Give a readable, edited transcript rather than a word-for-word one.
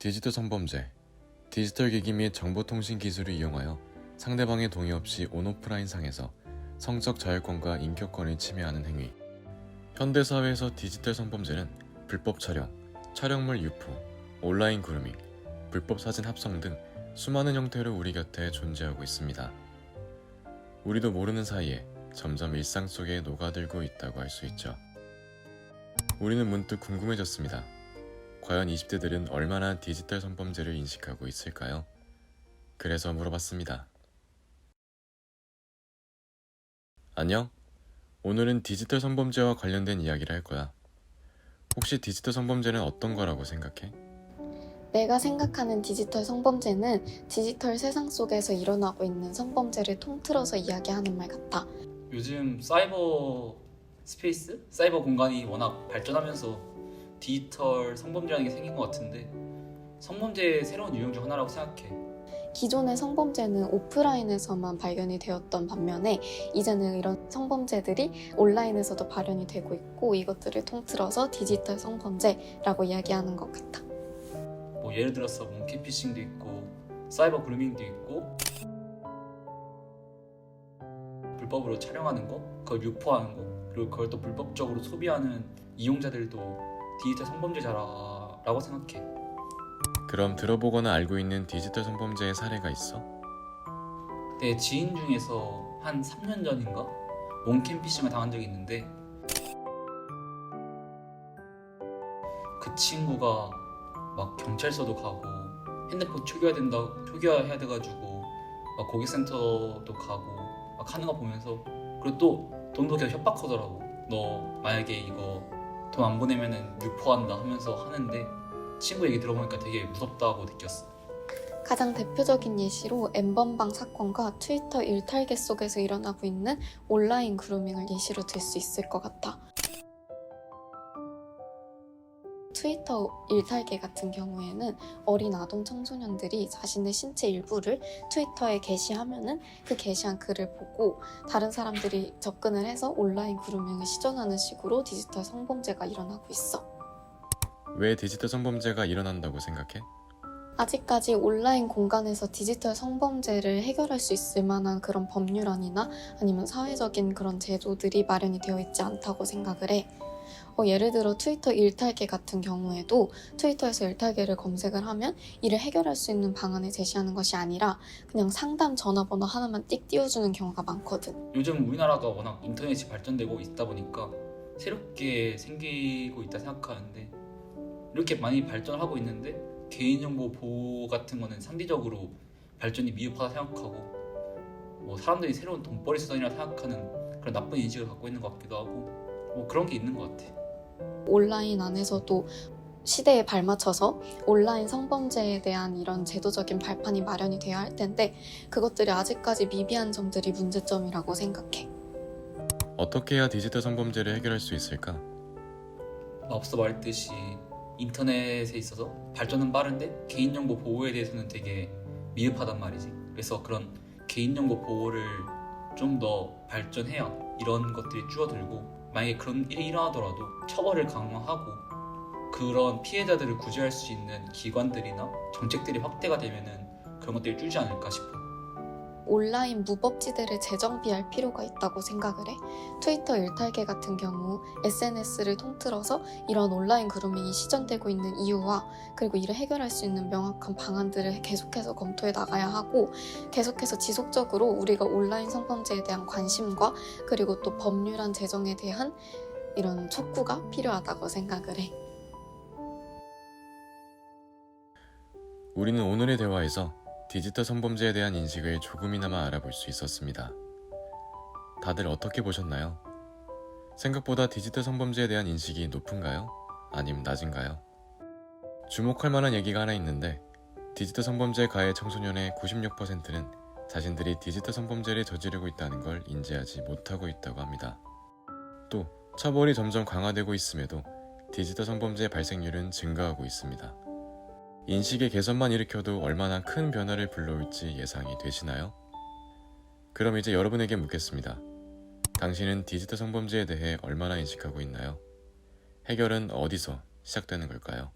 디지털 성범죄, 디지털 기기 및 정보통신 기술을 이용하여 상대방의 동의 없이 온오프라인 상에서 성적 자율권과 인격권을 침해하는 행위. 현대사회에서 디지털 성범죄는 불법 촬영, 촬영물 유포, 온라인 그루밍, 불법 사진 합성 등 수많은 형태로 우리 곁에 존재하고 있습니다. 우리도 모르는 사이에 점점 일상 속에 녹아들고 있다고 할 수 있죠. 우리는 문득 궁금해졌습니다. 과연 20대들은 얼마나 디지털 성범죄를 인식하고 있을까요? 그래서 물어봤습니다. 안녕? 오늘은 디지털 성범죄와 관련된 이야기를 할 거야. 혹시 디지털 성범죄는 어떤 거라고 생각해? 내가 생각하는 디지털 성범죄는 디지털 세상 속에서 일어나고 있는 성범죄를 통틀어서 이야기하는 말 같아. 요즘 사이버 스페이스? 사이버 공간이 워낙 발전하면서 디지털 성범죄라는 게 생긴 것 같은데 성범죄의 새로운 유형 중 하나라고 생각해. 기존의 성범죄는 오프라인에서만 발견이 되었던 반면에 이제는 이런 성범죄들이 온라인에서도 발현이 되고 있고 이것들을 통틀어서 디지털 성범죄라고 이야기하는 것 같아. 뭐 예를 들어서 몽키피싱도 있고 사이버 그루밍도 있고 불법으로 촬영하는 거, 그걸 유포하는 거, 그리고 그걸 또 불법적으로 소비하는 이용자들도 디지털 성범죄자라고 생각해. 그럼 들어보거나 알고 있는 디지털 성범죄의 사례가 있어? 내 지인 중에서 한 3년 전인가 몽캠피싱을 당한 적이 있는데 그 친구가 막 경찰서도 가고 핸드폰 초기화해야 돼가지고 막 고객센터도 가고 막 하는 거 보면서, 그리고 또 돈도 계속 협박하더라고. 너 만약에 이거 돈 안 보내면은 유포한다 하면서 하는데 친구 얘기 들어보니까 되게 무섭다고 느꼈어. 가장 대표적인 예시로 N번방 사건과 트위터 일탈계 속에서 일어나고 있는 온라인 그루밍을 예시로 들 수 있을 것 같아. 트위터 일탈계 같은 경우에는 어린 아동 청소년들이 자신의 신체 일부를 트위터에 게시하면은 그 게시한 글을 보고 다른 사람들이 접근을 해서 온라인 그루밍을 시전하는 식으로 디지털 성범죄가 일어나고 있어. 왜 디지털 성범죄가 일어난다고 생각해? 아직까지 온라인 공간에서 디지털 성범죄를 해결할 수 있을 만한 그런 법률안이나 아니면 사회적인 그런 제도들이 마련이 되어 있지 않다고 생각을 해. 예를 들어 트위터 일탈계 같은 경우에도 트위터에서 일탈계를 검색을 하면 이를 해결할 수 있는 방안을 제시하는 것이 아니라 그냥 상담 전화번호 하나만 띡 띄워주는 경우가 많거든. 요즘 우리나라가 워낙 인터넷이 발전되고 있다 보니까 새롭게 생기고 있다 생각하는데, 이렇게 많이 발전하고 있는데 개인정보 보호 같은 거는 상대적으로 발전이 미흡하다 생각하고, 뭐 사람들이 새로운 돈벌이 수단이라 생각하는 그런 나쁜 인식을 갖고 있는 것 같기도 하고, 뭐 그런 게 있는 것 같아. 온라인 안에서도 시대에 발맞춰서 온라인 성범죄에 대한 이런 제도적인 발판이 마련이 되어야 할 텐데 그것들이 아직까지 미비한 점들이 문제점이라고 생각해. 어떻게 해야 디지털 성범죄를 해결할 수 있을까? 앞서 말했듯이 인터넷에 있어서 발전은 빠른데 개인정보 보호에 대해서는 되게 미흡하단 말이지. 그래서 그런 개인정보 보호를 좀 더 발전해야 이런 것들이 줄어들고, 만약에 그런 일이 일어나더라도 처벌을 강화하고 그런 피해자들을 구제할 수 있는 기관들이나 정책들이 확대가 되면은 그런 것들이 줄지 않을까 싶어. 온라인 무법지대를 재정비할 필요가 있다고 생각을 해. 트위터 일탈계 같은 경우 SNS를 통틀어서 이런 온라인 그루밍이 시전되고 있는 이유와 그리고 이를 해결할 수 있는 명확한 방안들을 계속해서 검토해 나가야 하고, 계속해서 지속적으로 우리가 온라인 성범죄에 대한 관심과 그리고 또 법률안 제정에 대한 이런 촉구가 필요하다고 생각을 해. 우리는 오늘의 대화에서 디지털 성범죄에 대한 인식을 조금이나마 알아볼 수 있었습니다. 다들 어떻게 보셨나요? 생각보다 디지털 성범죄에 대한 인식이 높은가요? 아님 낮은가요? 주목할 만한 얘기가 하나 있는데, 디지털 성범죄 가해 청소년의 96%는 자신들이 디지털 성범죄를 저지르고 있다는 걸 인지하지 못하고 있다고 합니다. 또 처벌이 점점 강화되고 있음에도 디지털 성범죄 발생률은 증가하고 있습니다. 인식의 개선만 일으켜도 얼마나 큰 변화를 불러올지 예상이 되시나요? 그럼 이제 여러분에게 묻겠습니다. 당신은 디지털 성범죄에 대해 얼마나 인식하고 있나요? 해결은 어디서 시작되는 걸까요?